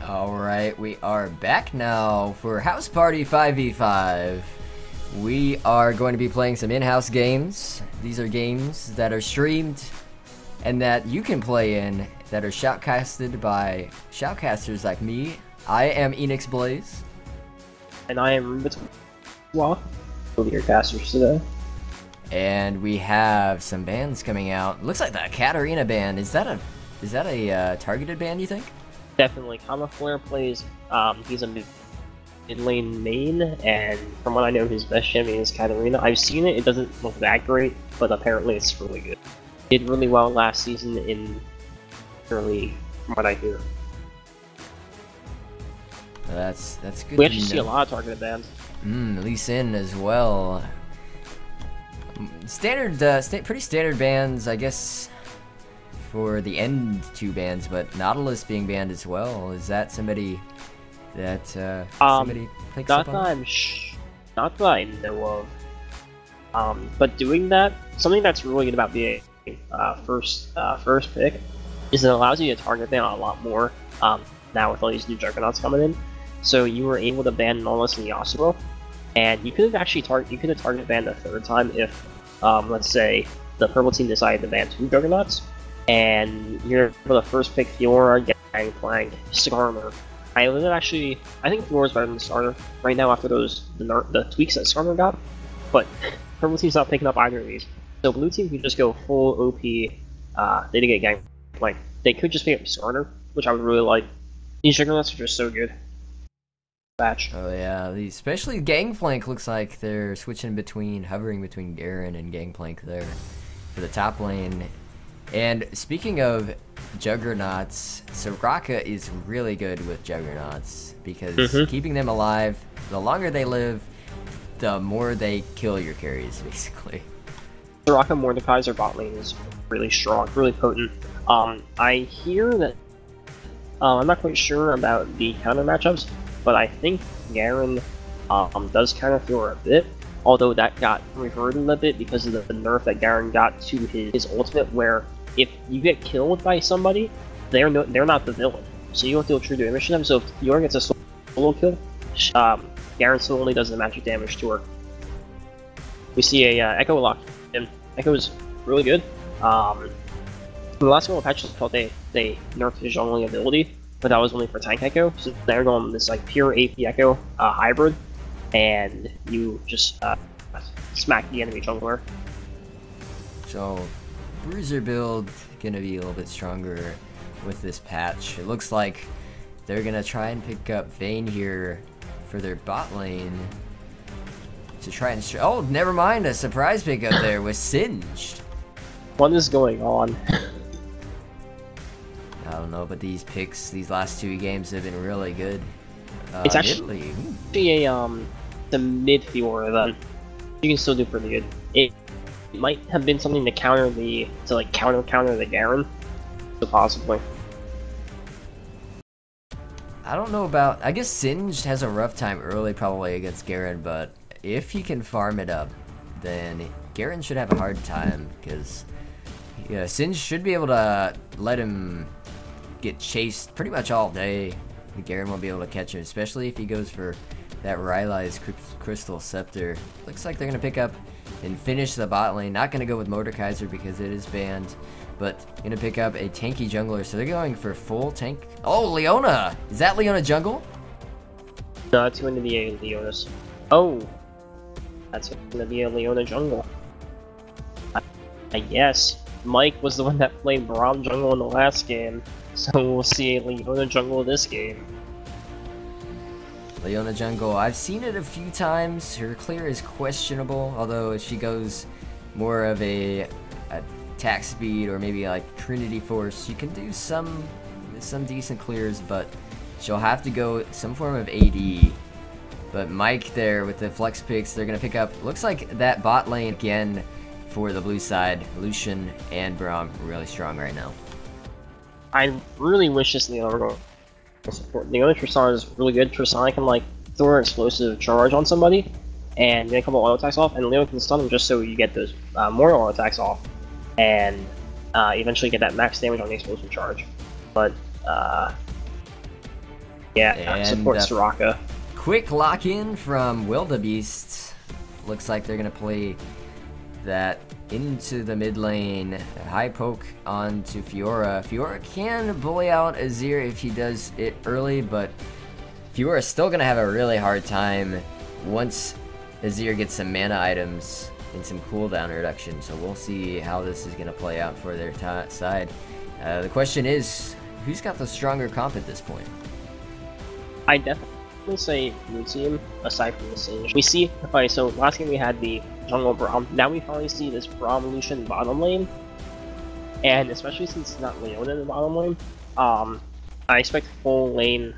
Alright, we are back now for House Party 5v5. We are going to be playing some in-house games. These are games that are streamed and that you can play in, that are shoutcasted by shoutcasters like me. I am Enix Blaze. And I am Rubit's Walk. We'll be your casters today. And we have some bands coming out. Looks like the Katarina band. Is that a targeted band, you think? Definitely. Kamaflare plays, he's a mid lane main, and from what I know, his best champion is Katarina. I've seen it, it doesn't look that great, but apparently it's really good. Did really well last season in early, from what I hear. That's good. We actually see a lot of targeted bands. Lee Sin as well. Standard, pretty standard bands, I guess, for the end two bands, but Nautilus being banned as well. Is that somebody that somebody picks up on? Not that I know of. But doing that, something that's really good about being first pick is it allows you to target ban a lot more. Now with all these new Juggernauts coming in, so you were able to ban Nautilus and Yasuo, and you could have actually target banned a third time if, let's say, the purple team decided to ban two Juggernauts, and you're able to first pick Fiora, Gangplank, Skarner. I think Fiora's better than Starter right now after the tweaks that Skarner got, but purple team's not picking up either of these. So blue team could just go full OP. They didn't get Gangplank. They could just pick up Skarner, which I would really like. These Juggernauts are just so good. Batch. Oh yeah, especially Gangplank looks like they're hovering between Garen and Gangplank there for the top lane. And speaking of Juggernauts, Soraka is really good with Juggernauts because keeping them alive, the longer they live, the more they kill your carries, basically. Soraka Mordekaiser bot lane is really strong, really potent. I hear that, I'm not quite sure about the counter matchups, but I think Garen does counter Fiora a bit, although that got reverted a bit because of the nerf that Garen got to his ultimate, where if you get killed by somebody, they're not the villain, so you don't deal true damage to them. So if Fiora gets a solo kill, Garen still only does the magic damage to her. We see a Echo lock in. Echo is really good. The last couple of patches felt they nerfed his jungling ability, but that was only for tank Echo, so they're going this like pure AP Echo hybrid, and you just smack the enemy jungler. So Bruiser build gonna be a little bit stronger with this patch. It looks like they're gonna try and pick up Vayne here for their bot lane to try and oh, never mind, a surprise pickup there was Singed. What is going on? I don't know, but these last two games have been really good. It's actually the mid Fiora then. You can still do pretty good. It might have been something to counter the Garen, so possibly. I don't know about. I guess Singed has a rough time early, probably against Garen, but if he can farm it up, then Garen should have a hard time because Singed should be able to let him get chased pretty much all day. Garen won't be able to catch him, especially if he goes for that Rylai's Crystal Scepter. Looks like they're going to pick up and finish the bot lane. Not going to go with Mordekaiser because it is banned, but going to pick up a tanky jungler. So they're going for full tank. Oh, Leona! Is that Leona jungle? No, it's going to be a Leona's. Oh! That's going to be a Leona jungle. I guess. Mike was the one that played Braum jungle in the last game, so we'll see a Leona jungle this game. Leona jungle, I've seen it a few times. Her clear is questionable, although if she goes more of a attack speed or maybe like Trinity Force, she can do some decent clears, but she'll have to go some form of AD. But Mike there with the flex picks, they're gonna pick up, looks like that bot lane again for the blue side. Lucian and Braum really strong right now. I really wish this Leona were support. Leona Tristana is really good. Tristana can like throw an explosive charge on somebody and get a couple auto attacks off, and Leona can stun them just so you get those more auto attacks off, and eventually get that max damage on the explosive charge. But Yeah, support Soraka. Quick lock-in from Wildebeest. Looks like they're gonna play that into the mid lane. High poke onto Fiora. Fiora can bully out Azir if he does it early, but Fiora is still gonna have a really hard time once Azir gets some mana items and some cooldown reduction. So we'll see how this is gonna play out for their side. The question is, who's got the stronger comp at this point? I definitely say blue team, aside from the Singed. We see, okay, so last game we had the jungle Braum. Now we finally see this Braum Lucian bottom lane. And especially since it's not Leona in the bottom lane, I expect full lane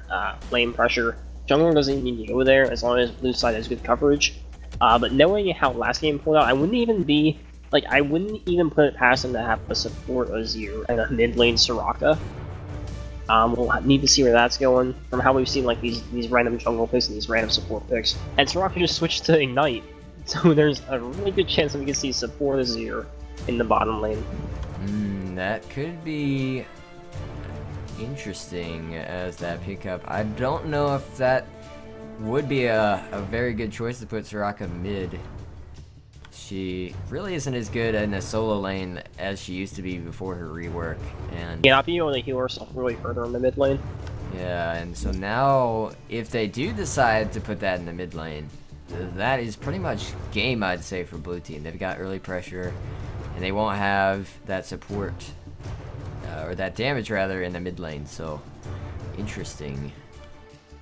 pressure. Jungler doesn't need to go there as long as blue side has good coverage. But knowing how last game pulled out, I wouldn't even put it past him to have a support Azir and a mid lane Soraka. We'll need to see where that's going. From how we've seen like these random jungle picks and these random support picks, and Soraka just switched to Ignite, so there's a really good chance that we can see support Azir in the bottom lane. That could be interesting as that pickup. I don't know if that would be a very good choice to put Soraka mid. She really isn't as good in a solo lane as she used to be before her rework, and not being able to heal herself really further in the mid lane. Yeah, and so now if they do decide to put that in the mid lane, that is pretty much game, I'd say, for blue team. They've got early pressure, and they won't have that support or that damage rather in the mid lane. So interesting.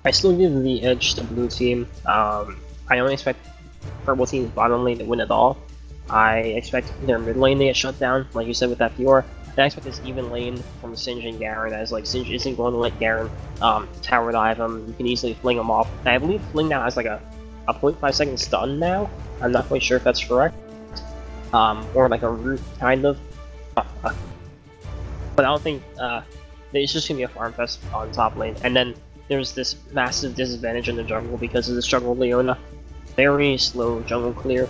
I still give the edge to blue team. I don't expect purple team's bottom lane to win at all. I expect their mid lane to get shut down, like you said with that Fiora. And I expect this even lane from Singed and Garen, as like Singed isn't going to let Garen tower dive him. You can easily fling him off. And I believe Fling now has like a 0.5 second stun now. I'm not quite sure if that's correct. Or like a root kind of. But I don't think it's just gonna be a farm fest on top lane. And then there's this massive disadvantage in the jungle because of this jungle Leona. Very slow jungle clear.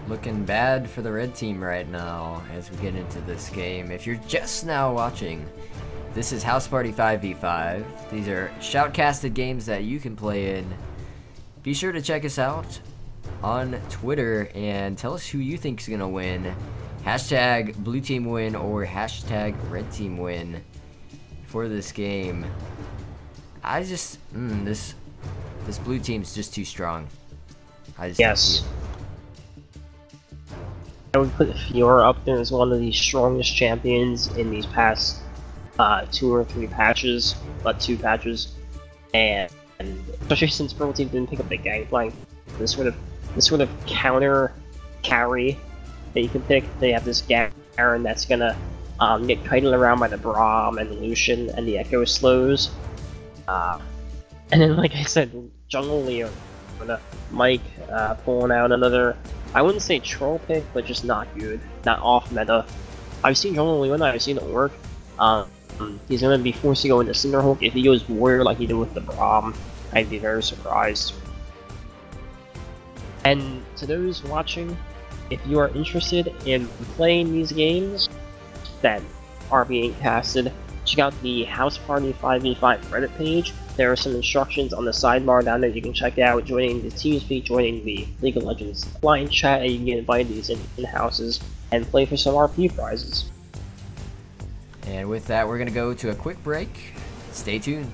Looking bad for the red team right now as we get into this game. If you're just now watching, this is House Party 5v5. These are shoutcasted games that you can play in. Be sure to check us out on Twitter and tell us who you think is going to win. Hashtag blue team win or hashtag red team win for this game. I just, this blue team's just too strong. I just don't see it. I would put Fiora up there as one of the strongest champions in these past 2 or 3 patches, but 2 patches, and especially since purple team didn't pick up the Gangplank, this sort of counter carry that you can pick. They have this Garen that's gonna get kited around by the Braum and the Lucian and the Echo slows, and then like I said, jungle Leo, Mike pulling out another. I wouldn't say troll pick, but just not good, not off meta. I've seen jungle Leona, I've seen it work. He's gonna be forced to go into Cinderhulk. If he goes warrior like he did with the Braum, I'd be very surprised. And to those watching, if you are interested in playing these games that are being casted, check out the House Party 5v5 Reddit page. There are some instructions on the sidebar down there you can check out, joining the TeamSpeak, joining the League of Legends line chat, and you can get invited to these in-houses and play for some RP prizes. And with that, we're going to go to a quick break. Stay tuned.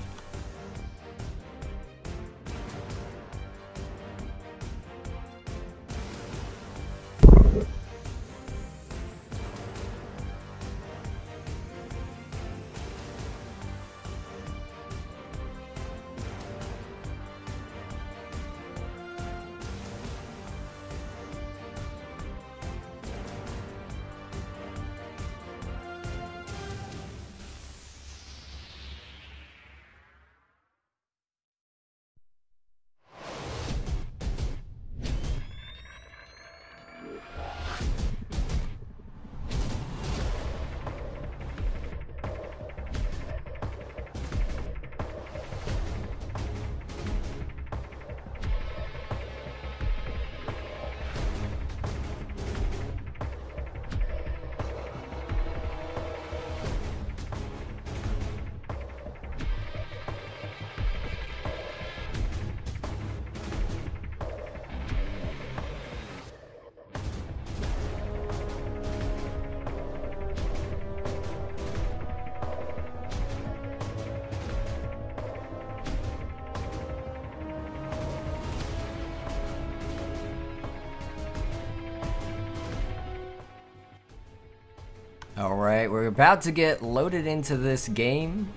Alright, we're about to get loaded into this game.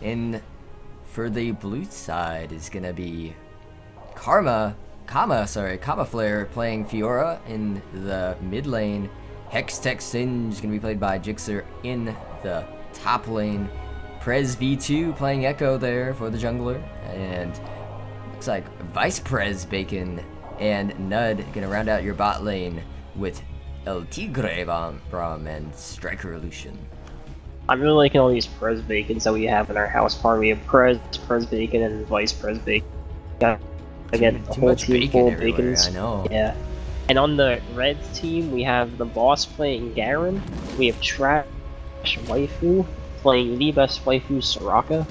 And for the blue side is gonna be Kama Flare playing Fiora in the mid lane. Hextech Singe gonna be played by Jixer in the top lane. Prez V2 playing Echo there for the jungler. And looks like Vice Prez Bacon and Nud gonna round out your bot lane with El Tigre Braum and Striker Lucian. I'm really liking all these Prez Bacons that we have in our house party. We have Prez Bacon, and Vice Prez Bacon. Yeah, again, a whole team full of Bacons. I know. Yeah. And on the red team, we have the boss playing Garen. We have Trash Waifu playing the best waifu Soraka.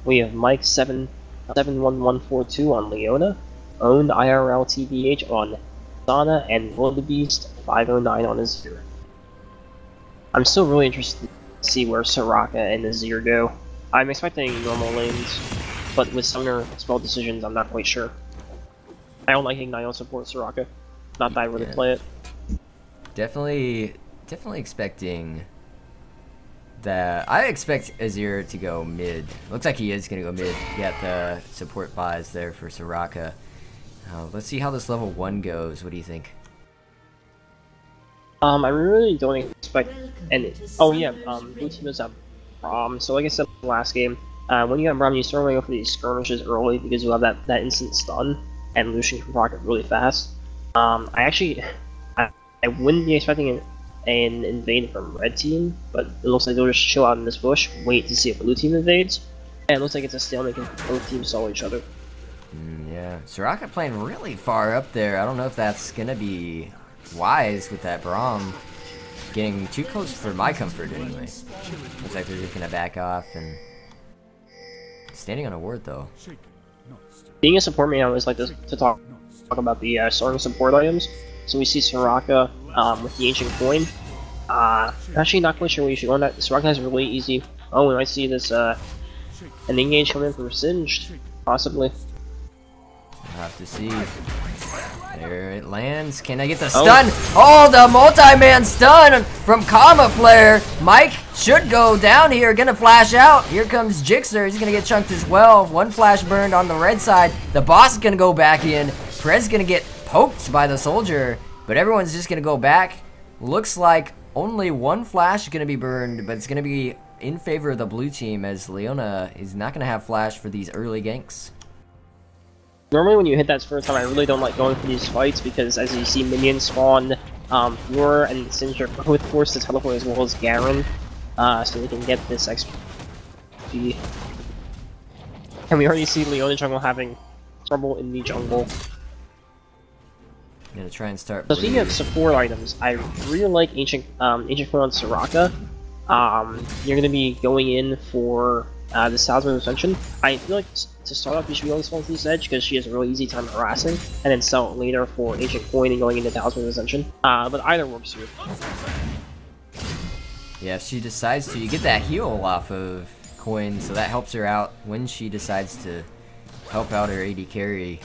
We have Mike 71142 on Leona. Owned IRL TBH on Sana, and Wildebeest 509 on Azir. I'm still really interested to see where Soraka and Azir go. I'm expecting normal lanes, but with summoner spell decisions, I'm not quite sure. I don't like Ignite on support Soraka. Not that I really play it. Definitely expecting that. I expect Azir to go mid. Looks like he is going to go mid. You got the support buys there for Soraka. Let's see how this level 1 goes. What do you think? I really don't expect any. Oh yeah, blue team does have Braum. So like I said last game, when you have Braum, you start going go for these skirmishes early because you have that instant stun, and Lucian can proc it really fast. I wouldn't be expecting an invade from red team, but it looks like they'll just chill out in this bush, wait to see if blue team invades, and it looks like it's a stalemate because both teams saw each other. Yeah, Soraka playing really far up there. I don't know if that's gonna be wise with that Braum getting too close for my comfort anyway. Looks like they're just gonna back off and standing on a ward though. Being a support main, I always like to talk about the starting support items. So we see Soraka with the Ancient Coin. Actually not quite sure what you should go on that. Soraka has really easy. Oh, we might see this an engage coming in for Singed, possibly. We'll have to see. There it lands. Can I get the stun? Oh, the multi-man stun from Kama Flare. Mike should go down here. Gonna flash out. Here comes Jixer. He's gonna get chunked as well. One flash burned on the red side. The boss is gonna go back in. Prez gonna get poked by the soldier, but everyone's just gonna go back. Looks like only one flash is gonna be burned, but it's gonna be in favor of the blue team as Leona is not gonna have flash for these early ganks. Normally when you hit that first time, I really don't like going for these fights because as you see minions spawn, Fiora and Singed are both forced to teleport as well as Garen, so they can get this XP. And we already see Leona jungle having trouble in the jungle. I'm gonna try and start. So speaking of support items, I really like Ancient Coin on Soraka. You're gonna be going in for the Talisman of Ascension. I feel like to start off you should be going small this edge because she has a really easy time harassing, and then sell it later for Ancient Coin and going into Talisman of Ascension. But either works here. Yeah, if she decides to, you get that heal off of Coin, so that helps her out when she decides to help out her AD carry.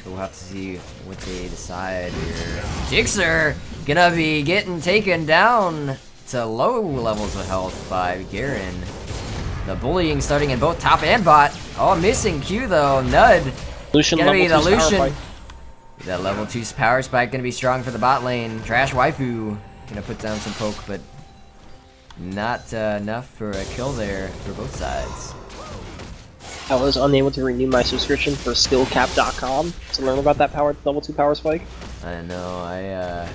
We'll have to see what they decide here. Jixer gonna be getting taken down to low levels of health by Garen. The bullying starting in both top and bot. Oh, missing Q though. Nud. Lucian gonna be the level 2 Lucian. That level 2 power spike gonna be strong for the bot lane. Trash Waifu gonna put down some poke, but not enough for a kill there for both sides. I was unable to renew my subscription for skillcap.com to learn about that level 2 power spike. I know, I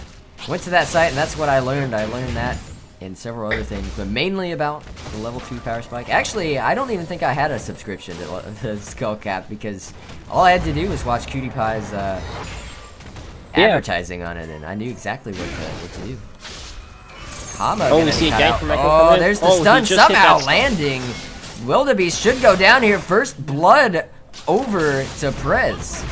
went to that site and that's what I learned. I learned that and several other things, but mainly about the level 2 power spike. Actually, I don't even think I had a subscription to Skullcap because all I had to do was watch Cutie Pie's advertising on it and I knew exactly what to do. Kama we see a gank from Echo. Oh, there's the stun somehow landing. Wildebeest should go down here. First blood over to Prez.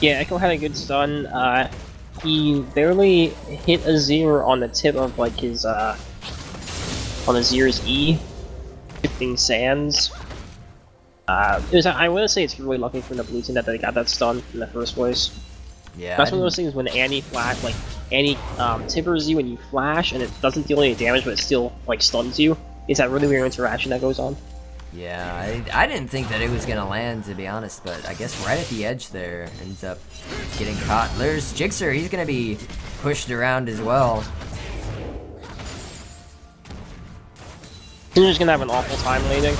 Yeah, Echo had a good stun. He barely hit Azir on the tip of like his on Azir's E, shifting sands. I would say it's really lucky for the blue team that they got that stun in the first place. Yeah, That's one of those things when Annie flash, like Annie tippers you when you flash, and it doesn't deal any damage, but it still like stuns you. It's that really weird interaction that goes on. Yeah, I didn't think that it was gonna land, to be honest, but I guess right at the edge there, ends up getting caught. There's Jixer, he's gonna be pushed around as well. Singer's gonna have an awful time landing.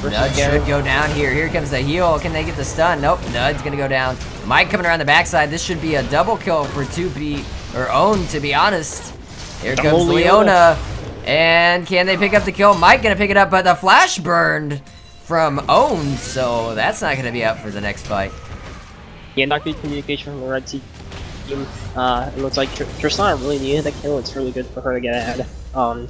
Nudge should go down here. Here comes the heal. Can they get the stun? Nope, Nud's gonna go down. Mike coming around the backside. This should be a double kill for 2B, or Own, to be honest. Here comes Leona. And can they pick up the kill? Mike gonna pick it up, but the flash burned from Own, so that's not gonna be up for the next fight. Yeah, not good communication from the red team. It looks like Tristana really needed that kill. It's really good for her to get ahead.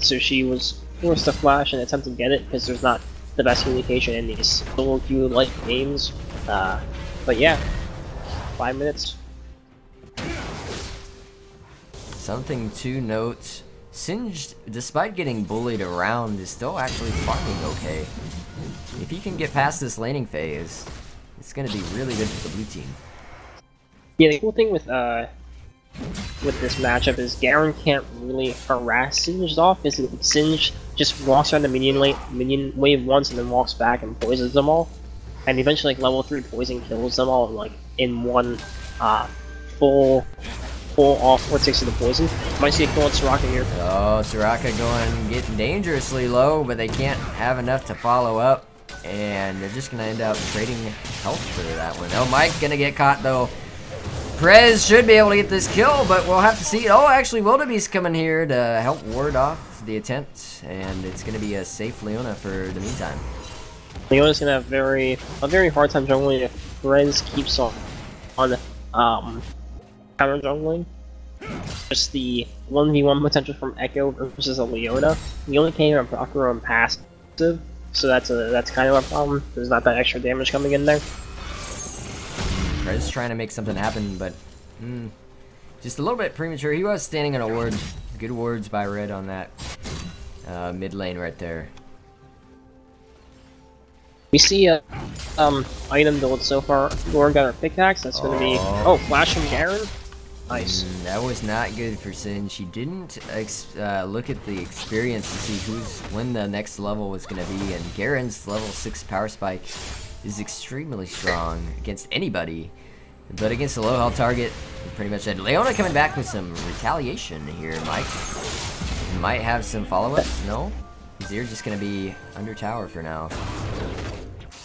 So she was forced to flash and attempt to get it because there's not the best communication in these solo queue like games. But yeah, 5 minutes. Something to note. Singed, despite getting bullied around, is still actually farming okay. If he can get past this laning phase, it's going to be really good for the blue team. Yeah, the cool thing with this matchup is Garen can't really harass Singed off. Singed just walks around the minion wave once and then walks back and poisons them all. And eventually like level 3 poison kills them all like in one full all 4/6 of the poison. Might see a kill on Soraka here. Oh, Soraka getting dangerously low, but they can't have enough to follow up. And they're just going to end up trading health for that one. Oh, Mike's going to get caught though. Prez should be able to get this kill, but we'll have to see. Oh, actually, Wildebeest coming here to help ward off the attempt. And it's going to be a safe Leona for the meantime. Leona's going to have a very hard time jungling if Prez keeps on counter jungling. Just the 1v1 potential from Echo versus a Leona. Leona can't even proc her own passive, so that's kind of a problem. There's not that extra damage coming in there. Prez trying to make something happen, but just a little bit premature. He was standing on a ward. Good wards by Red on that mid lane right there. We see item build so far. Lauren got her pickaxe. That's going to be flash from Garen. Nice. That was not good for Sin. She didn't look at the experience to see when the next level was going to be, and Garen's level 6 power spike is extremely strong against anybody, but against a low health target, pretty much dead. Leona coming back with some retaliation here, Mike. Might have some follow-up. No? Zir just going to be under tower for now.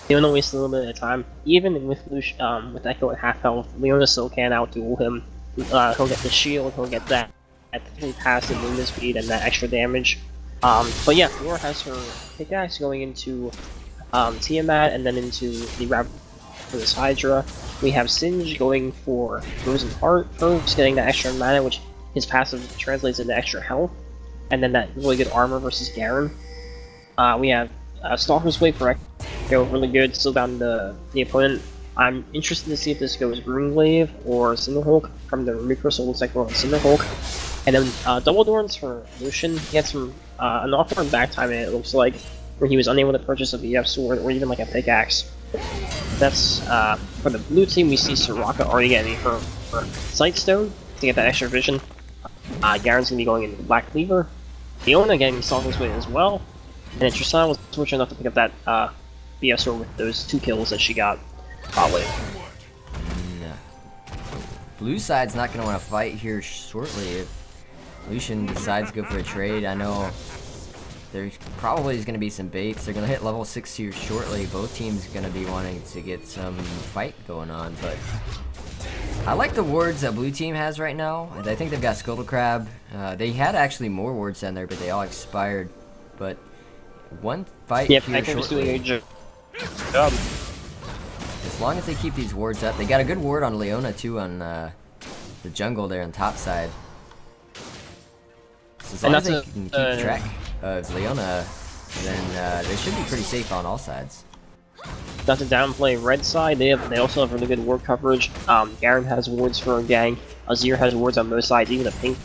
Leona wastes a little bit of time. Even with with Echo at half health, Leona still can outduel him. He'll get the shield, he'll get that at 3 passive movement speed and that extra damage. But yeah, Laura has her pickaxe going into Tiamat and then into the Rav for this Hydra. We have Singe going for Frozen Heart first, getting that extra mana, which his passive translates into extra health, and then that really good armor versus Garen. We have Stalker's Wave for Echo, really good, still down the opponent. I'm interested to see if this goes Runeglaive or Cinderhulk from the Remicro, so it looks like we're on Cinderhulk. And then Double Dorns for Lucian. He had an offer in back time, and it looks like, where he was unable to purchase a VF sword or even like a pickaxe. That's for the blue team. We see Soraka already getting her Sightstone to get that extra vision. Garen's gonna be going into the Black Cleaver. Leona getting Stalker's Wave as well. And then Tristana was fortunate enough to pick up that VF sword with those 2 kills that she got. Probably. Blue side's not going to want to fight here shortly if Lucian decides to go for a trade. I know there probably is going to be some baits. They're going to hit level 6 here shortly. Both teams are going to be wanting to get some fight going on, but I like the wards that blue team has right now. I think they've got Scuttle Crab. They had actually more wards down there, but they all expired. But one fight here shortly. Was doing a job. As long as they keep these wards up. They got a good ward on Leona too on the jungle there on top side. So as long as they can keep track of Leona, then they should be pretty safe on all sides. Not to downplay red side, they also have really good ward coverage. Garen has wards for a gang. Azir has wards on both sides, even a pink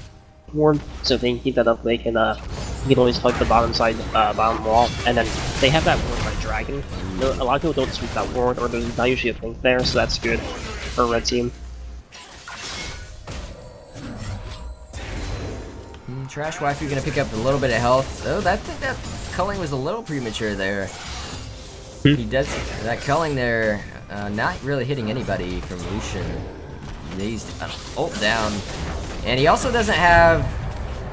ward. So if they can keep that up, they can always hug the bottom side, bottom wall. And then they have that ward by Dragon. A lot of people don't sweep that ward, or there's not usually a pink there, so that's good for red team. Trash Waifu gonna pick up a little bit of health. Oh, I think that culling was a little premature there. He does that culling there, not really hitting anybody from Lucian. He's ult down, and he also doesn't have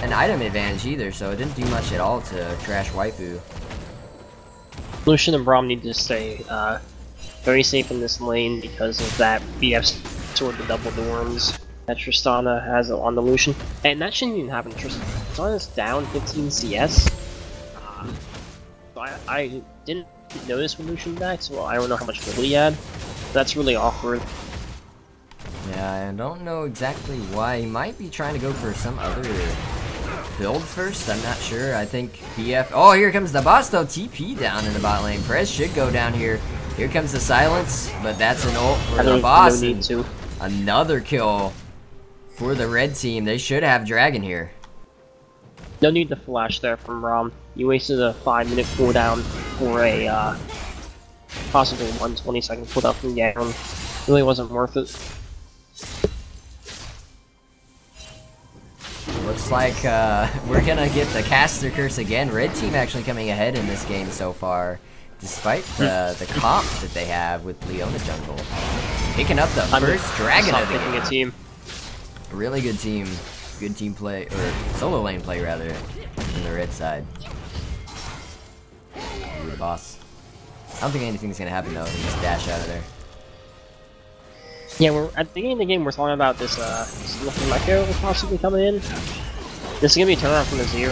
an item advantage either, so it didn't do much at all to Trash Waifu. Lucian and Braum need to stay very safe in this lane because of that BF sword, the double dorms that Tristana has on the Lucian. And that shouldn't even happen. Tristana's down 15 CS. I didn't notice when Lucian back, so I don't know how much gold he had. That's really awkward. Yeah, I don't know exactly why. He might be trying to go for some other build first. I'm not sure. I think BF. Oh, here comes the boss though. TP down in the bot lane. Prez should go down here. Here comes the silence, but that's an ult for the boss. No need to. Another kill for the red team. They should have Dragon here. No need to flash there from Rom. You wasted a 5-minute cooldown for a possibly 120-second cooldown from Garen. Really wasn't worth it. Looks like we're gonna get the caster curse again. Red team actually coming ahead in this game so far, despite the comp that they have with Leona jungle. Picking up the first dragon of the game. A team. Really good team. Good team play, or solo lane play rather, on the red side. Ooh, the boss. I don't think anything's gonna happen though. He just dash out of there. Yeah, we're at the beginning of the game. We're talking about this looking Echo possibly coming in. This is gonna be a turnaround from Azir.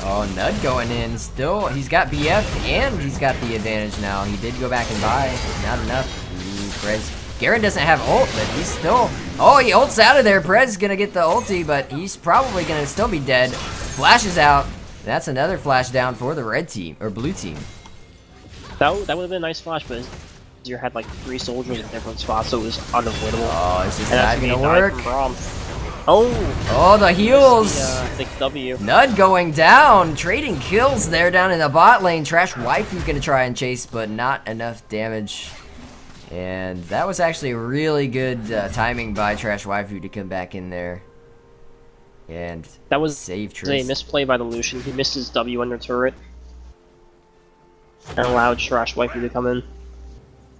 Oh, Nud going in. Still, he's got BF and he's got the advantage now. He did go back and buy. Not enough. Ooh, Prez. Garen doesn't have ult, but he's still... Oh, he ults out of there. Prez gonna get the ulti, but he's probably gonna still be dead. Flashes out. That's another flash down for the red team, or blue team. That would have been a nice flash, but Azir had like 3 soldiers in different spots, so it was unavoidable. Oh, it's just not gonna work. Oh, the heals. The W. Nud going down, trading kills there down in the bot lane. Trash Waifu's gonna try and chase, but not enough damage. And that was actually really good timing by Trash Waifu to come back in there. And that was save a misplay by the Lucian. He missed his W under turret and allowed Trash Waifu to come in.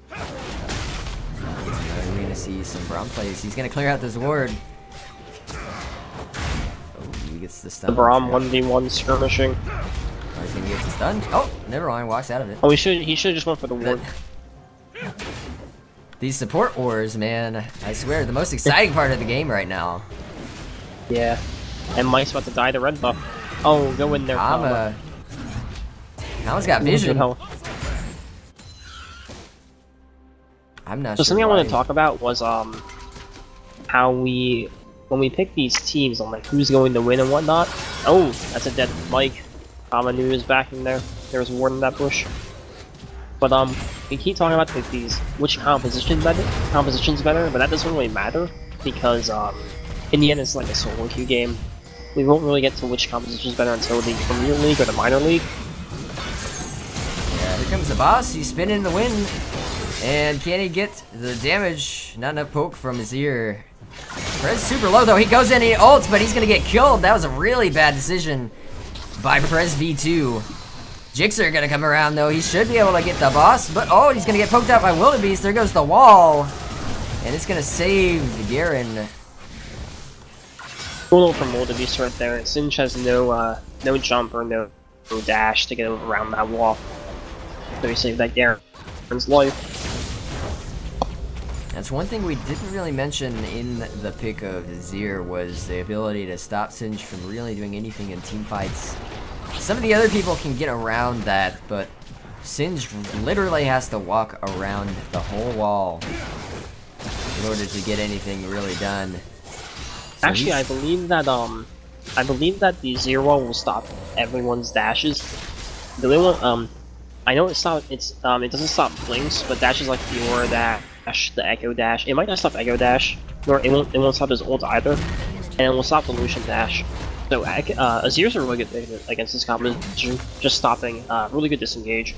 We're gonna see some Braum plays. He's gonna clear out this ward. Oh, he gets the stun. The Braum 1v1 skirmishing. Oh, he's gonna get stunned. Oh, never mind. Walks out of it. Oh, he should just went for the ward. These support wars, man, I swear, the most exciting part of the game right now. Yeah. And Mike's about to die to red buff. Oh, go in there, Kama. Kama's got vision. I'm not sure. Something I wanted to talk about was how when we pick these teams on like who's going to win and whatnot. Oh, that's a dead Mike. Kama knew he was back in there. There was a ward in that bush. But we keep talking about these which composition's better, but that doesn't really matter because in the end it's like a solo queue game. We won't really get to which composition's better until the Premier League or the Minor League. Yeah, here comes the boss. He's spinning in the wind, and can he get the damage? Not enough poke from his ear. Prez super low though. He goes in, he ults, but he's gonna get killed. That was a really bad decision by Prez V2. Jixer gonna come around though. He should be able to get the boss, but oh, he's gonna get poked out by Wildebeest. There goes the wall, and it's gonna save Garen. Cool from Wildebeest right there. Singe has no jump or no dash to get around that wall, so he saved that Garen's life. That's one thing we didn't really mention in the pick of Azir was the ability to stop Singe from really doing anything in team fights. Some of the other people can get around that, but Singe literally has to walk around the whole wall in order to get anything really done. So actually, I believe that the Azir wall will stop everyone's dashes. The only one, I know it doesn't stop blinks, but dashes like the Aura dash, the Echo dash. It might not stop Echo dash, nor it won't stop his ult either, and it will stop the Lucian dash. So Azir's a really good thing against this composition, just stopping really good disengage.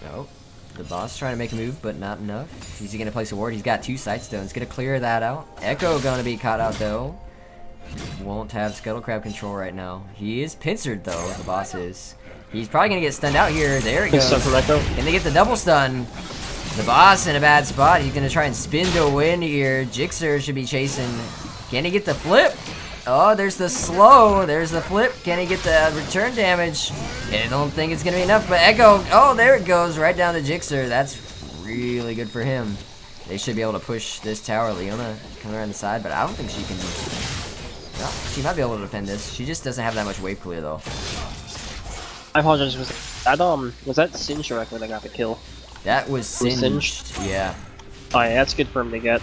Oh, The boss trying to make a move, but not enough. Is he gonna place a ward? He's got 2 sight stones. Gonna clear that out. Echo gonna be caught out though. Won't have Scuttle Crab control right now. He is pincered though, the boss is. He's probably gonna get stunned out here. There it goes. And they get the double stun. The boss in a bad spot. He's gonna try and spin to win here. Jixer should be chasing. Can he get the flip? Oh, there's the slow. There's the flip. Can he get the return damage? I don't think it's gonna be enough, but Echo. Oh, there it goes. Right down to Jixer. That's really good for him. They should be able to push this tower. Leona coming around the side, but I don't think she can. No, she might be able to defend this. She just doesn't have that much wave clear though. I apologize. Was that Singed or Echo that got the kill? That was Singed. Yeah. Oh yeah, that's good for him to get.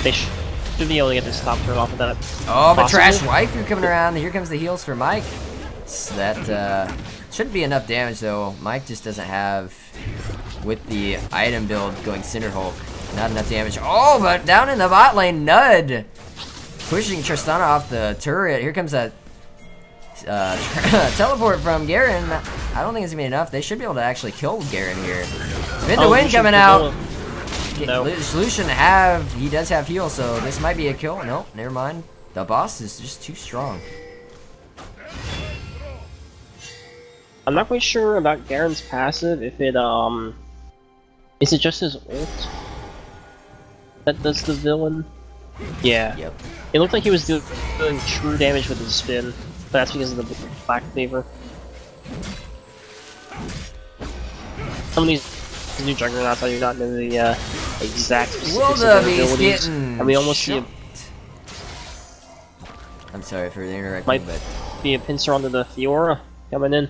They should be able to get this top turn off of that. Oh, but Trash Waifu coming around. Here comes the heals for Mike. So that shouldn't be enough damage though. Mike just doesn't have, with the item build going Cinder Hulk, not enough damage. Oh, but down in the bot lane, Nud pushing Tristana off the turret. Here comes that teleport from Garen. I don't think it's gonna be enough. They should be able to actually kill Garen here. Spin the wind coming out. No. Lucian he does have heal, so this might be a kill. Nope, never mind. The boss is just too strong. I'm not quite sure about Garen's passive, if it, is it just his ult that does the villain? Yeah. Yep. It looked like he was doing true damage with his spin, but that's because of the black favor. Some of these new juggernauts I do not know the exact specifics of their abilities, and we almost see I'm sorry for the interrupting, might but be a pincer onto the Fiora coming in.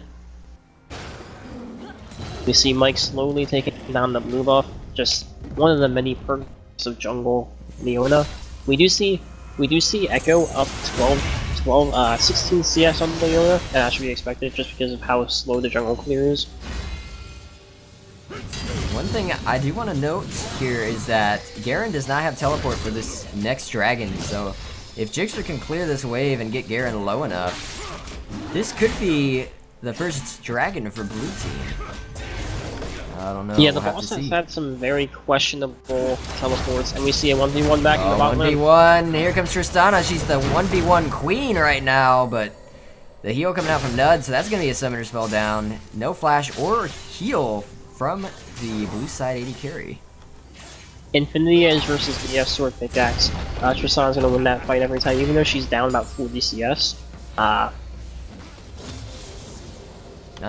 We see Mike slowly taking down the blue buff, just one of the many perks of jungle Leona. We do see Echo up 16 CS on Leona, and that should be expected just because of how slow the jungle clears. one thing I do want to note here is that Garen does not have teleport for this next dragon, so if Jixer can clear this wave and get Garen low enough, this could be the first dragon for blue team. I don't know. Yeah, the boss has had some very questionable teleports, and we see a 1v1 back in the bottom lane. 1v1. Here comes Tristana. She's the 1v1 queen right now, but the heal coming out from Nud, so that's going to be a summoner spell down. No flash or heal from the blue side AD carry. Infinity Edge versus the Sword Pickaxe. Tristana's going to win that fight every time, even though she's down about 40 CS. Not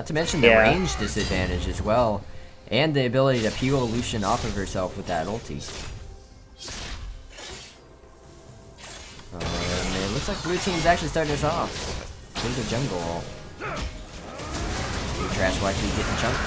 to mention the range disadvantage as well. And the ability to peel Lucian off of herself with that ulti. And it looks like blue team's actually starting us off. Through the jungle. Trash Waifu getting chunked.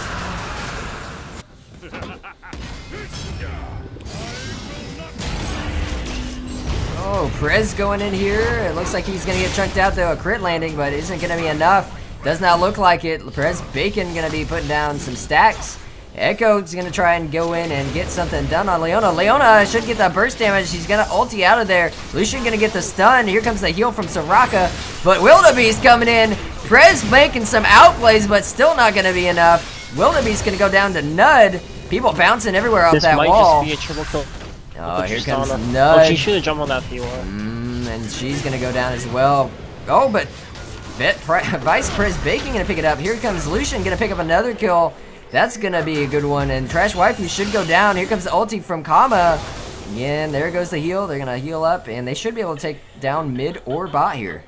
Oh, Prez going in here. It looks like he's gonna get chunked out though. A crit landing, but it isn't gonna be enough. Does not look like it. Prez Bacon gonna be putting down some stacks. Echo's gonna try and go in and get something done on Leona. Leona should get that burst damage. She's gonna ulti out of there. Lucian gonna get the stun. Here comes the heal from Soraka. But Wildebeest coming in. Prez making some outplays, but still not gonna be enough. Wildebeest gonna go down to Nud. People bouncing everywhere off that wall. This might just be a triple kill. Oh, here comes Nud. Oh, she should have jumped on that Fiora. And she's gonna go down as well. Oh, but Vice Prez Bacon gonna pick it up. Here comes Lucian gonna pick up another kill. That's gonna be a good one, and Trash Waifu should go down. Here comes the ulti from Kama. Again, there goes the heal. They're gonna heal up, and they should be able to take down mid or bot here.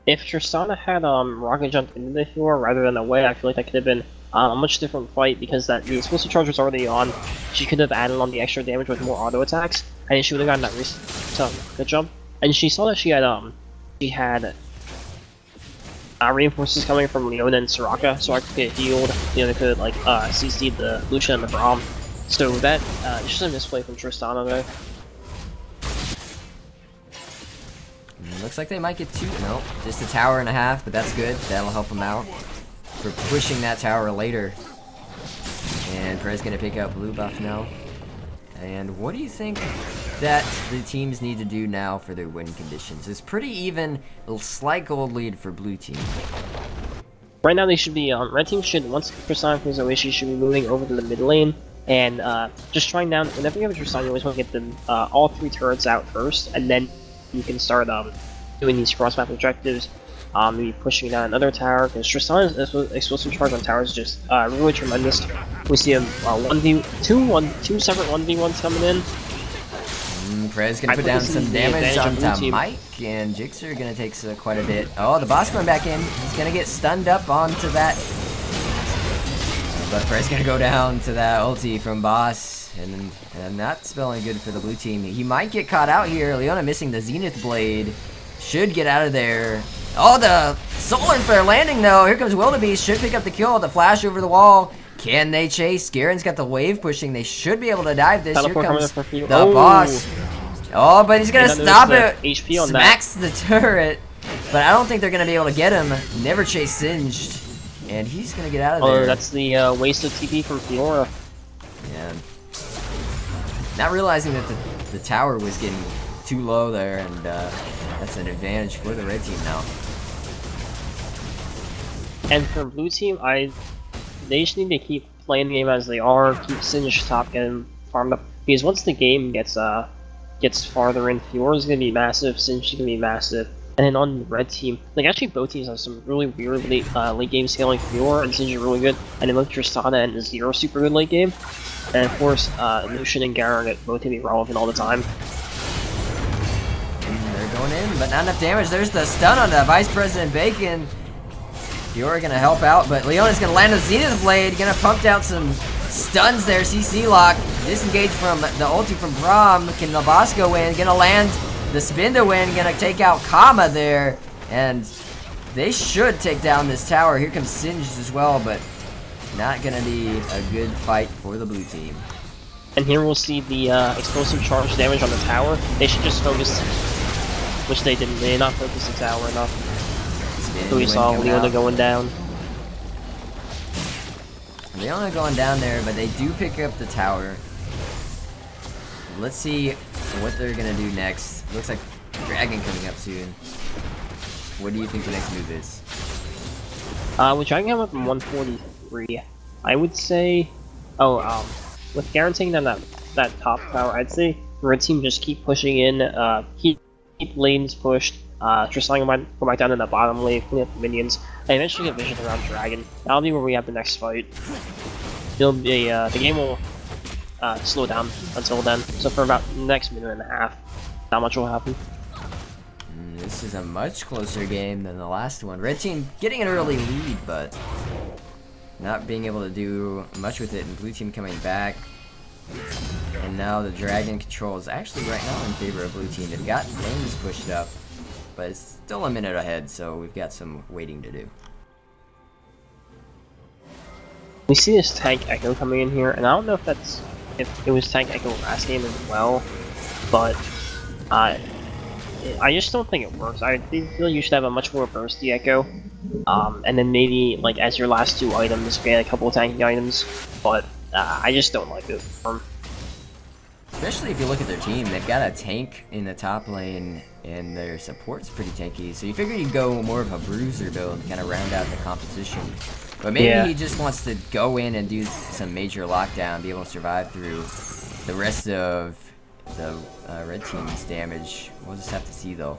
If Tristana had rocket jumped into the Fiora rather than away, I feel like that could have been a much different fight because the explosive charge was already on. She could have added on the extra damage with more auto attacks, and she would have gotten that good jump. And she saw that she had reinforcements coming from Leona and Soraka, so I could get healed. Leona could like CC the Lucian and the Braum. So that just a misplay from Tristana though. Looks like they might get two. Nope, just a tower and a half, but that's good. That'll help them out for pushing that tower later. And Prez gonna pick up blue buff now. And what do you think that the teams need to do now for their win conditions? It's pretty even, a slight gold lead for blue team. Right now they should be, red team should, once Tristana goes away, she should be moving over to the mid lane, and just trying down, whenever you have a Tristana, you always want to get them, all 3 turrets out first, and then you can start doing these cross-map objectives, maybe pushing down another tower, because Tristana's explosive charge on towers is just really tremendous. We see two separate 1v1s coming in. Prez gonna put down some damage onto Mike, and Jixer gonna take quite a bit. Oh, the boss going back in. He's gonna get stunned up onto that. But Prez gonna go down to that ulti from boss, and not spelling good for the blue team. He might get caught out here. Leona missing the Zenith Blade. Should get out of there. Oh, the solar flare landing though. Here comes Wildebeest. Should pick up the kill. The flash over the wall. Can they chase? Garen's got the wave pushing. They should be able to dive this. Here comes the boss. Oh, but he's gonna stop it. HP on Smacks the turret. But I don't think they're gonna be able to get him. Never chase Singed. And he's gonna get out of there. Oh, that's the waste of TP from Fiora. Yeah. Not realizing that the tower was getting too low there, and that's an advantage for the red team now. And for blue team, they just need to keep playing the game as they are, keep Singed top, getting farmed up. Because once the game gets farther in, Fiora's gonna be massive, Singed is gonna be massive. And then on the red team, like actually both teams have some really weird late game scaling. Fiora and Singed are really good, and then look Tristana and Zero super good late game. And of course, Lucian and Garen get both gonna be relevant all the time. They're going in, but not enough damage. There's the stun on the Vice President Bacon. Fiora gonna help out, but Leona's gonna land a Zenith Blade, gonna pump down some stuns there. CC lock, disengage from the ulti from Braum. Can the boss go in? Gonna land the spin to win, gonna take out Kama there, and they should take down this tower. Here comes Singed as well, but not gonna be a good fight for the blue team. And here we'll see the explosive charge damage on the tower. They should just focus, which they didn't. They did not focus the tower enough. So we saw Leona going down. Leona going down there, but they do pick up the tower. Let's see what they're gonna do next. Looks like Dragon coming up soon. What do you think the next move is? With Dragon coming up in 143, I would say, with Garen taking down that top tower, I'd say red team just keep pushing in, keep lanes pushed. Tristana might go back down in the bottom lane, clean up the minions, and eventually get vision around Dragon. That'll be where we have the next fight. It'll be, the game will slow down until then, so for about the next minute and a half, not much will happen. This is a much closer game than the last one. Red team getting an early lead, but not being able to do much with it, and blue team coming back. And now the Dragon control is actually right now in favor of blue team. They've got lanes pushed up, but it's still a minute ahead, so we've got some waiting to do. We see this Tank Echo coming in here, and I don't know if it was Tank Echo last game as well, but I just don't think it works. I feel you should have a much more bursty Echo, and then maybe like as your last 2 items, get a couple of tanking items, but I just don't like it. Especially if you look at their team, they've got a tank in the top lane, and their support's pretty tanky, so you figure you'd go more of a bruiser build and kind of round out the composition. But maybe he just wants to go in and do some major lockdown, be able to survive through the rest of the red team's damage. We'll just have to see though.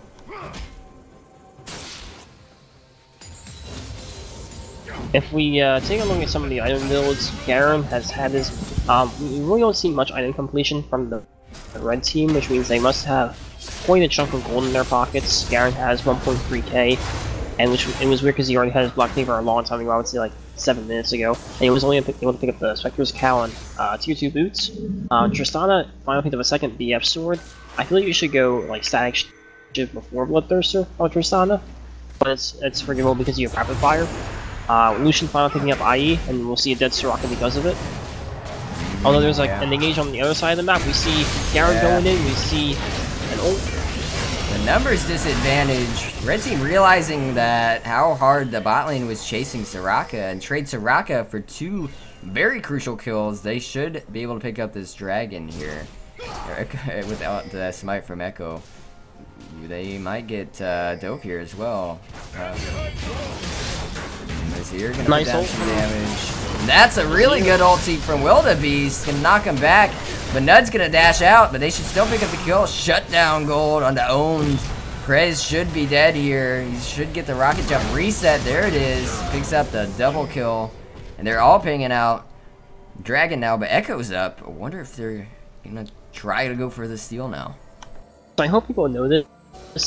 If we take a look at some of the item builds, Garen has had his, we really don't see much item completion from the red team, which means they must have quite a chunk of gold in their pockets. Garen has 1.3k, and it was weird because he already had his Black Cleaver a long time ago, I would say like 7 minutes ago, and he was only able to pick up the Spectre's Cowl and tier 2 boots. Tristana finally picked up a second BF sword. I feel like you should go like static shift before Bloodthirster on Tristana, but it's forgivable because you have Rapid Fire. Lucian finally picking up IE, and we'll see a dead Soraka because of it. Although there's like an engage on the other side of the map, we see Garen going in, we see an ult. The numbers disadvantage. Red team realizing that how hard the bot lane was chasing Soraka, and trade Soraka for 2 very crucial kills. They should be able to pick up this Dragon here without the smite from Echo. They might get Dope here as well. Azir gonna Nice put down ult. some damage. That's a really good ulti from Wildebeest. Gonna knock him back. But Nud's gonna dash out, but they should still pick up the kill. Shutdown gold on the owned. Prez should be dead here. He should get the rocket jump reset. There it is. Picks up the double kill. And they're all pinging out. Dragon now, but Echo's up. I wonder if they're gonna try to go for the steal now. So I hope people know this,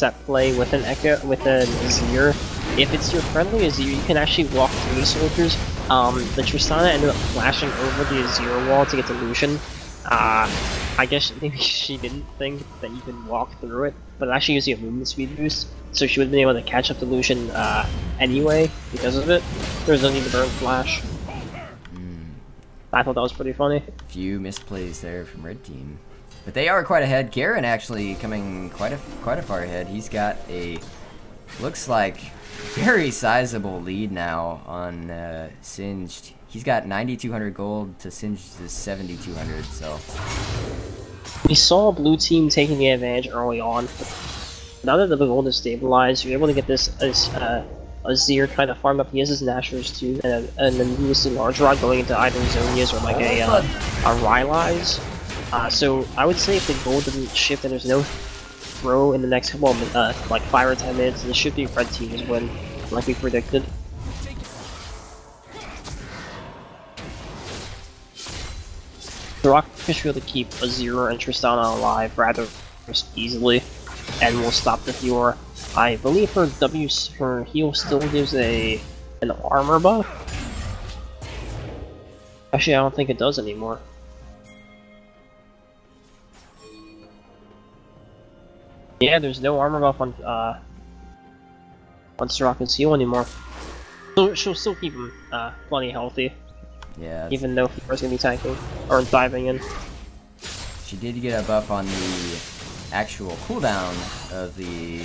that play with an Echo, with an Azir. If it's your friendly Azir, you can actually walk through the soldiers. The Tristana ended up flashing over the Azir wall to get to Lucian. I guess maybe she didn't think that you could walk through it, but actually using a movement speed boost, so she would have been able to catch up to Lucian anyway because of it. There's no need to burn flash. I thought that was pretty funny. Few misplays there from red team, but they are quite ahead. Garen actually coming quite a far ahead. He's got a looks like very sizable lead now on Singed. He's got 9,200 gold to Singed's 7,200. So we saw blue team taking the advantage early on. Now that the gold is stabilized, you're able to get this Azir trying to farm up. He has his Nashers too, and then he was a large rod going into either Zonia's or like a Rylai's. So I would say if the gold doesn't shift and there's no throw in the next couple of like 5 or 10 minutes, this should be red team's win, like we predicted. The Rock should be able to keep Azir and Tristana alive rather easily, and will stop the Fiora. I believe her her heal still gives an armor buff. Actually, I don't think it does anymore. Yeah, there's no armor buff on Soraka's heal anymore. So she'll still keep him plenty healthy. yeah, Even though Fiora's gonna be tanking or diving in. she did get a buff on the actual cooldown of the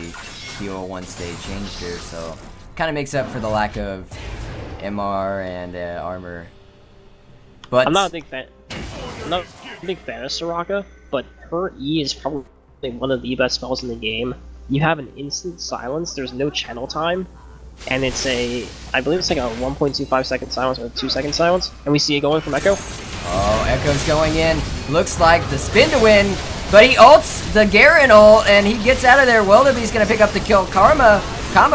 heal once they changed her, so kind of makes up for the lack of MR and armor. But I'm not a big fan. I'm not a big fan of Soraka, but her E is probably one of the best spells in the game. You have an instant silence. There's no channel time, and it's I believe it's like a 1.25 second silence or a 2-second silence. And we see it going from Echo. oh, Echo's going in. Looks like the spin to win. But he ults the Garen ult, and he gets out of there. Wildebeest's gonna pick up the kill. Karma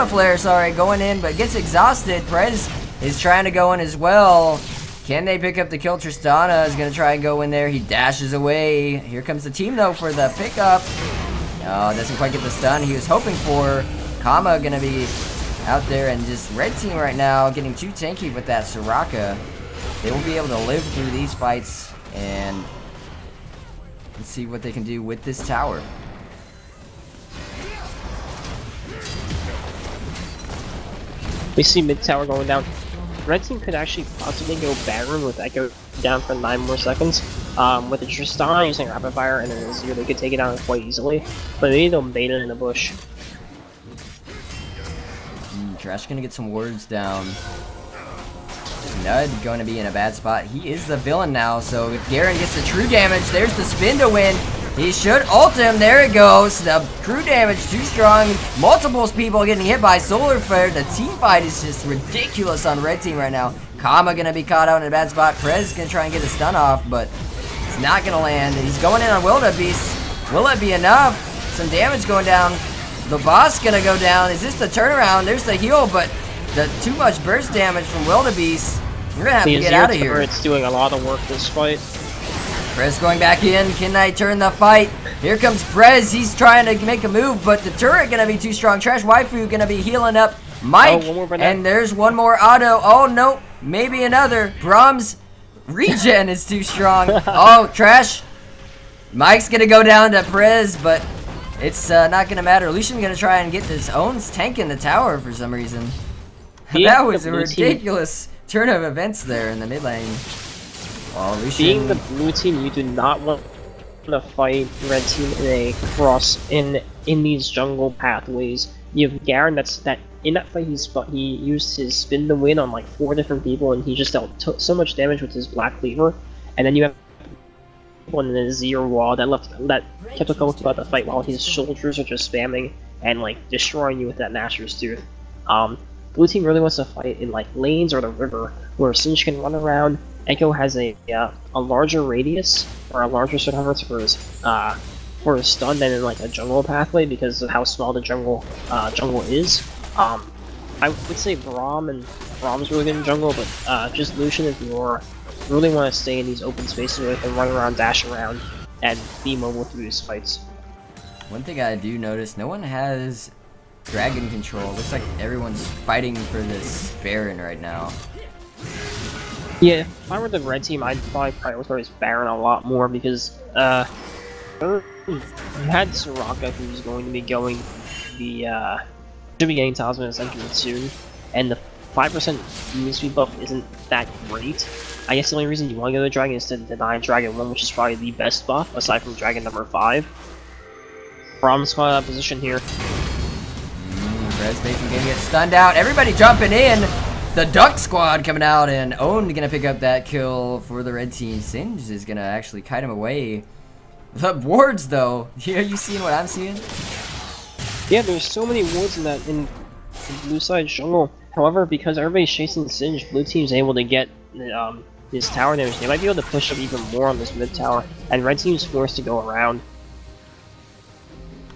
Flare, sorry, going in, but gets exhausted. Prez is trying to go in as well. Can they pick up the kill? Tristana is gonna try and go in there. He dashes away. Here comes the team though for the pickup. Oh, doesn't quite get the stun he was hoping for. Kama gonna be out there, and just red team right now getting too tanky with that Soraka. They will be able to live through these fights, and let's see what they can do with this tower. We see mid tower going down. Red team could actually possibly go Baron with Echo down for 9 more seconds. With the Tristana using Rapid Fire and an Azir, they could take it down quite easily. But maybe they'll bait it in the bush. Trash gonna get some words down. Nud going to be in a bad spot. He is the villain now, so if Garen gets the true damage, there's the spin to win. He should ult him. There it goes. The true damage too strong. Multiple people getting hit by Solar Flare. The team fight is just ridiculous on red team right now. Kama gonna be caught out in a bad spot. Prez gonna try and get a stun off, but it's not gonna land. He's going in on Wildebeest. Will it be enough? Some damage going down. The boss gonna go down. Is this the turnaround? There's the heal, but the too much burst damage from Wildebeest. You're gonna have to get out of here. It's doing a lot of work this fight. Prez going back in. Can I turn the fight? Here comes Prez. He's trying to make a move, but the turret gonna be too strong. Trash Waifu gonna be healing up Mike. Oh, and there's one more auto. Oh no, maybe another. Brahms regen is too strong. Oh, Trash. Mike's gonna go down to Prez, but it's not gonna matter. Lucian's gonna try and get his own tank in the tower for some reason. Yeah, that was a ridiculous turn of events there in the mid lane. Well, Lucian... Being the blue team, you do not want to fight red team in a cross in these jungle pathways. You have Garen that in that fight he used his spin to win on like 4 different people, and he just dealt so much damage with his black cleaver. And then you have one in the Azir wall that kept going throughout the fight while his soldiers are just spamming and like destroying you with that Nashor's Tooth. Blue team really wants to fight in like lanes or the river, where Singe can run around. Echo has a larger radius or a larger circumference for his stun than in like a jungle pathway because of how small the jungle is. I would say Brahm's really good in jungle, but just Lucian if you really want to stay in these open spaces where they can run around, dash around, and be mobile through these fights. One thing I do notice, no one has dragon control. Looks like everyone's fighting for this Baron right now. Yeah, if I were the red team, I'd probably prioritize Baron a lot more because you had Soraka who's going to be going should be getting Talisman Ascension soon, and the 5% move speed buff isn't that great. I guess the only reason you want to go to Dragon is to deny Dragon 1, which is probably the best buff, aside from Dragon number 5. Brahm's caught out of position here. Res Bacon gonna get stunned out. Everybody jumping in. The Duck Squad coming out, and Own gonna pick up that kill for the red team. Singe is gonna actually kite him away. The wards, though. Yeah, you seeing what I'm seeing? Yeah, there's so many wards in the blue side jungle. However, because everybody's chasing Singe, blue team's able to get his tower damage. They might be able to push up even more on this mid tower, and red team's forced to go around.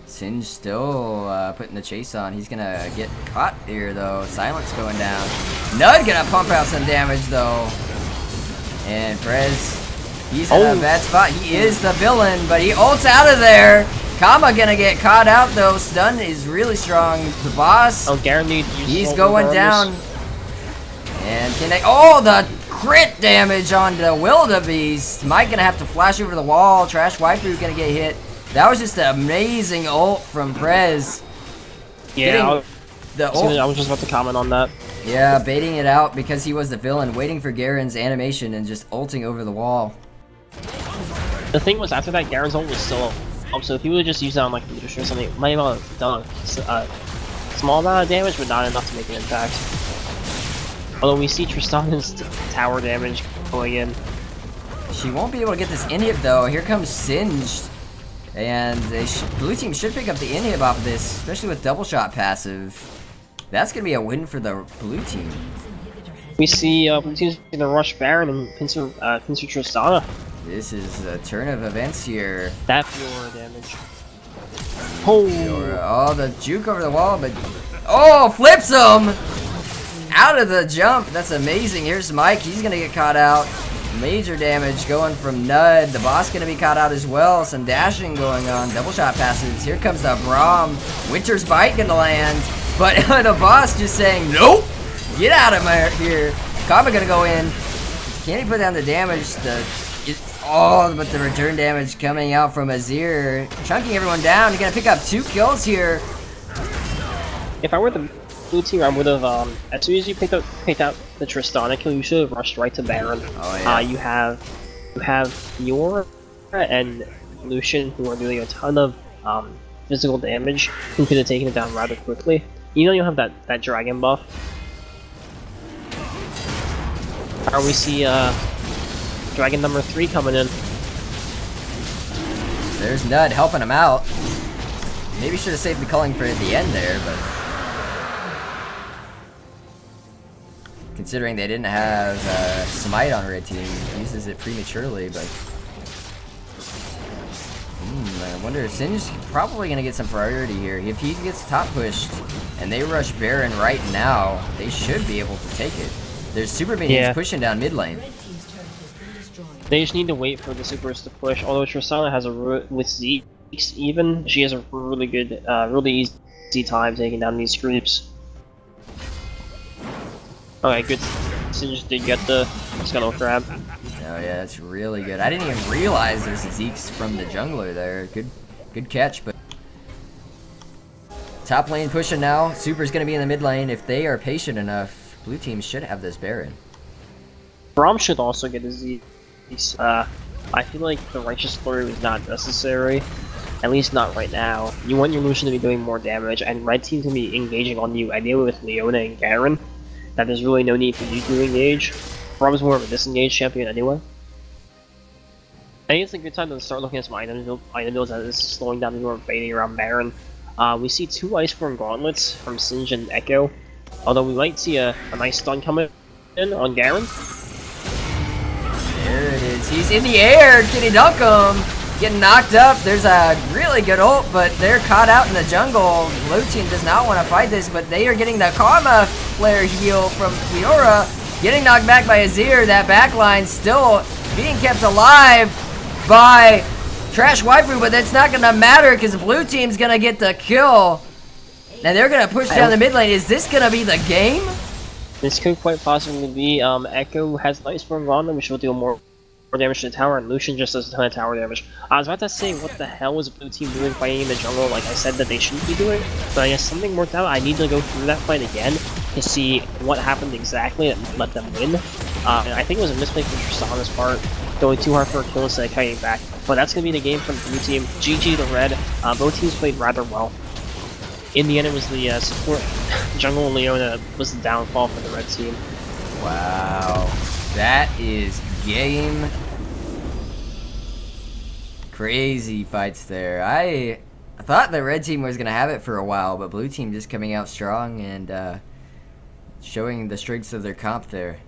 Singe still putting the chase on. He's gonna get caught here though. Silence going down. Nud gonna pump out some damage though. And Prez, he's in a bad spot. He is the villain, but he ults out of there. Kama gonna get caught out though. Stun is really strong. The boss. Oh, guaranteed. He's going down. And can they? Oh, the crit damage on the Wildebeest. Mike gonna have to flash over the wall. Trash Waifu gonna get hit. That was just an amazing ult from Prez. Yeah, I was just about to comment on that. Yeah, baiting it out because he was the villain, waiting for Garen's animation and just ulting over the wall. The thing was, after that, Garen's ult was still up, so if he would have just used that on like a leadership or something, it might have done a small amount of damage, but not enough to make an impact. Although we see Tristana's tower damage going in. She won't be able to get this inhib though. Here comes Singed. And blue team should pick up the inhib off of this, especially with double shot passive. That's gonna be a win for the blue team. We see blue team's gonna rush Baron and pincer Tristana. This is a turn of events here. That Fiora damage. Oh, the juke over the wall, but flips him out of the jump. That's amazing. Here's Mike. He's gonna get caught out. Major damage going from Nud. The boss gonna be caught out as well. Some dashing going on. Double shot passes. Here comes the Braum. Winter's Bite gonna land. But the boss just saying, nope! Get out of here. Kama gonna go in. Can he put down the damage? But the return damage coming out from Azir. Chunking everyone down. He's gonna pick up 2 kills here. If I were the blue team, I would have, as soon as you picked out the Tristana kill, you should have rushed right to Baron. Oh, yeah. You have Fiora and Lucian, who are doing a ton of physical damage, who could have taken it down rather quickly. You know you have that dragon buff. We see dragon number 3 coming in. There's Nud helping him out. Maybe should have saved the culling for at the end there, but considering they didn't have Smite on red team, uses it prematurely, but I wonder if Singe's probably gonna get some priority here. If he gets top pushed and they rush Baron right now, they should be able to take it. There's super minions pushing down mid lane. They just need to wait for the supers to push. Although Tristana has with Zeke even, she has a really good, really easy time taking down these creeps. Okay, good. Singe did get the Scuttle Crab. Oh yeah, that's really good. I didn't even realize there's a Zeke's from the jungler there. Good catch, but top lane pushing now. Super's gonna be in the mid lane. If they are patient enough, blue team should have this Baron. Braum should also get a Zeke. I feel like the Righteous Glory is not necessary. At least not right now. You want your Lucian to be doing more damage, and red team to be engaging on you, ideally with Leona and Garen. That there's really no need for you to engage. Braum's more of a disengaged champion anyway. I think it's a good time to start looking at some item builds as this is slowing down the more baiting around Baron. We see 2 Iceborne Gauntlets from Singe and Echo. Although we might see a nice stun coming in on Garen. There it is. He's in the air. Can he dunk him? Getting knocked up. There's a really good ult, but they're caught out in the jungle. Blue team does not want to fight this, but they are getting the Karma flare heal from Fiora. Getting knocked back by Azir. That backline still being kept alive by Trash Waifu, but that's not going to matter because blue team's going to get the kill. And they're going to push down the mid lane. Is this going to be the game? This could quite possibly be. Echo has Night Storm on them, which will deal more damage to the tower, and Lucian just does a ton of tower damage. I was about to say, what the hell is blue team doing fighting in the jungle like I said that they shouldn't be doing, but I guess something worked out. I need to go through that fight again to see what happened exactly and let them win. And I think it was a misplay from Tristan's part, going too hard for a kill instead of cutting back. But that's going to be the game from the blue team. GG to red. Both teams played rather well. In the end, it was the support jungle Leona was the downfall for the red team. Wow. That is game. Crazy fights there. I thought the red team was going to have it for a while, but blue team just coming out strong and showing the strengths of their comp there.